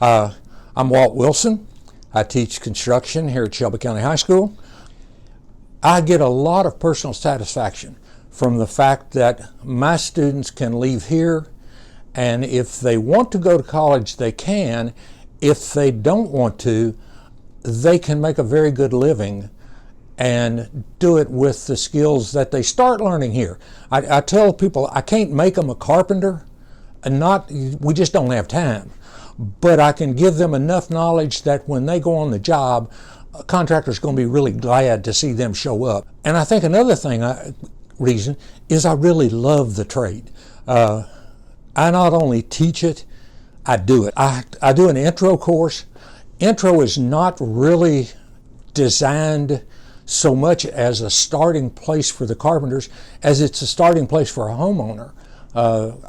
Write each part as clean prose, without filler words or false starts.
I'm Walt Wilson. I teach construction here at Shelby County High School. I get a lot of personal satisfaction from the fact that my students can leave here, and if they want to go to college, they can. If they don't want to, they can make a very good living and do it with the skills that they start learning here. I tell people I can't make them a carpenter, and we just don't have time. But I can give them enough knowledge that when they go on the job, a contractor's going to be really glad to see them show up. And I think another reason is I really love the trade. I not only teach it, I do it. I do an intro course. Intro is not really designed so much as a starting place for the carpenters as it's a starting place for a homeowner.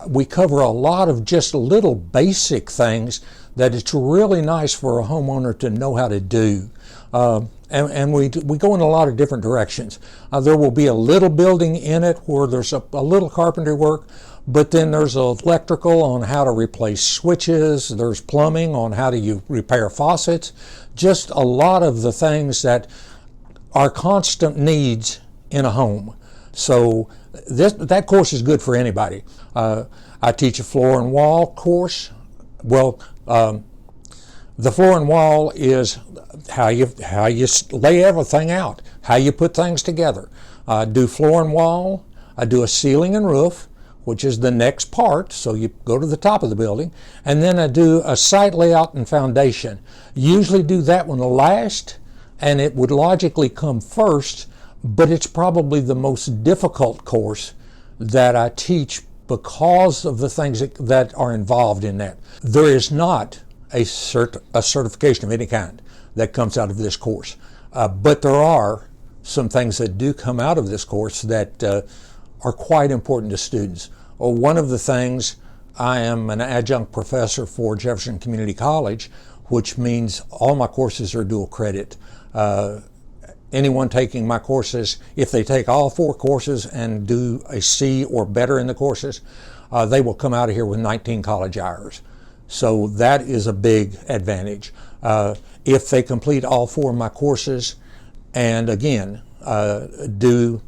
We cover a lot of just little basic things that it's really nice for a homeowner to know how to do. And we go in a lot of different directions. There will be a little building in it where there's a little carpentry work, but then there's electrical on how to replace switches, there's plumbing on how do you repair faucets, just a lot of the things that are constant needs in a home. So that course is good for anybody. I teach a floor and wall course. Well, the floor and wall is how you lay everything out, how you put things together. I do floor and wall. I do a ceiling and roof, which is the next part, so you go to the top of the building. And then I do a site layout and foundation. Usually do that one last, and it would logically come first, but it's probably the most difficult course that I teach because of the things that are involved in that. There is not a certification of any kind that comes out of this course, but there are some things that do come out of this course that are quite important to students. One of the things, I am an adjunct professor for Jefferson Community College, which means all my courses are dual credit. Anyone taking my courses, if they take all 4 courses and do a C or better in the courses, they will come out of here with 19 college hours. So that is a big advantage. If they complete all 4 of my courses and again do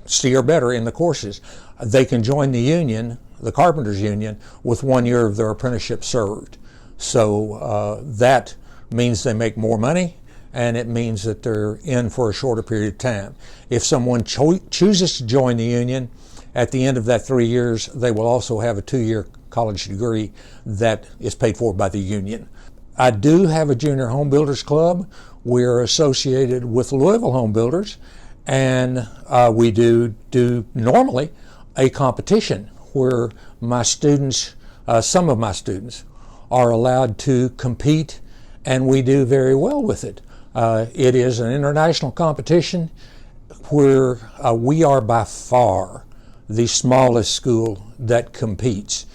C or better in the courses, they can join the union, the Carpenters Union, with 1 year of their apprenticeship served. So that means they make more money, and it means that they're in for a shorter period of time. If someone chooses to join the union, at the end of that 3 years, they will also have a 2-year college degree that is paid for by the union. I do have a junior home builders club. We're associated with Louisville Home Builders, and we do normally a competition where my students, some of my students, are allowed to compete, and we do very well with it. It is an international competition where we are by far the smallest school that competes.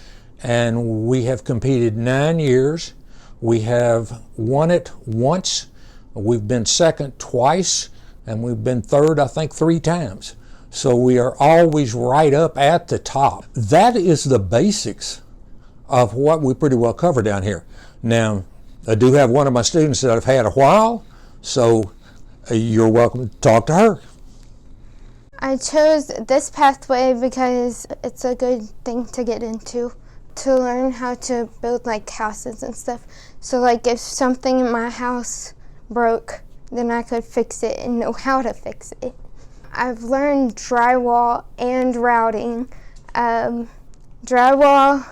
And we have competed 9 years. We have won it once. We've been second twice, and we've been third, I think, 3 times. So we are always right up at the top. That is the basics of what we pretty well cover down here. Now, I do have one of my students that I've had a while, so you're welcome to talk to her. I chose this pathway because it's a good thing to get into, to learn how to build like houses and stuff. So like if something in my house broke, then I could fix it and know how to fix it. I've learned drywall and routing. Drywall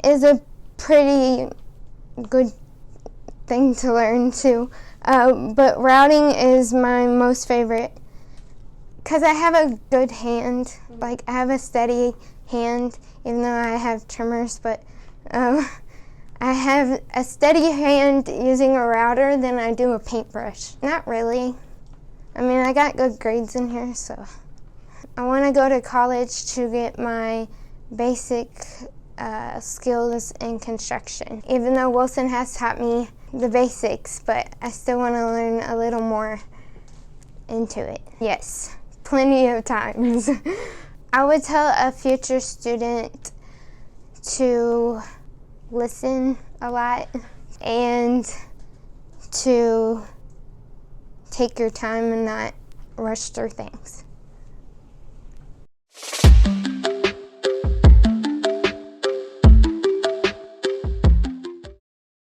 is a pretty good thing to learn too, but routing is my most favorite because I have a good hand. Like I have a steady hand, even though I have tremors, but I have a steady hand using a router than I do a paintbrush. Not really. I mean, I got good grades in here, so. I want to go to college to get my basic skills in construction. Even though Wilson has taught me the basics, but I still want to learn a little more into it. Yes, plenty of times. I would tell a future student to listen a lot and to take your time and not rush through things.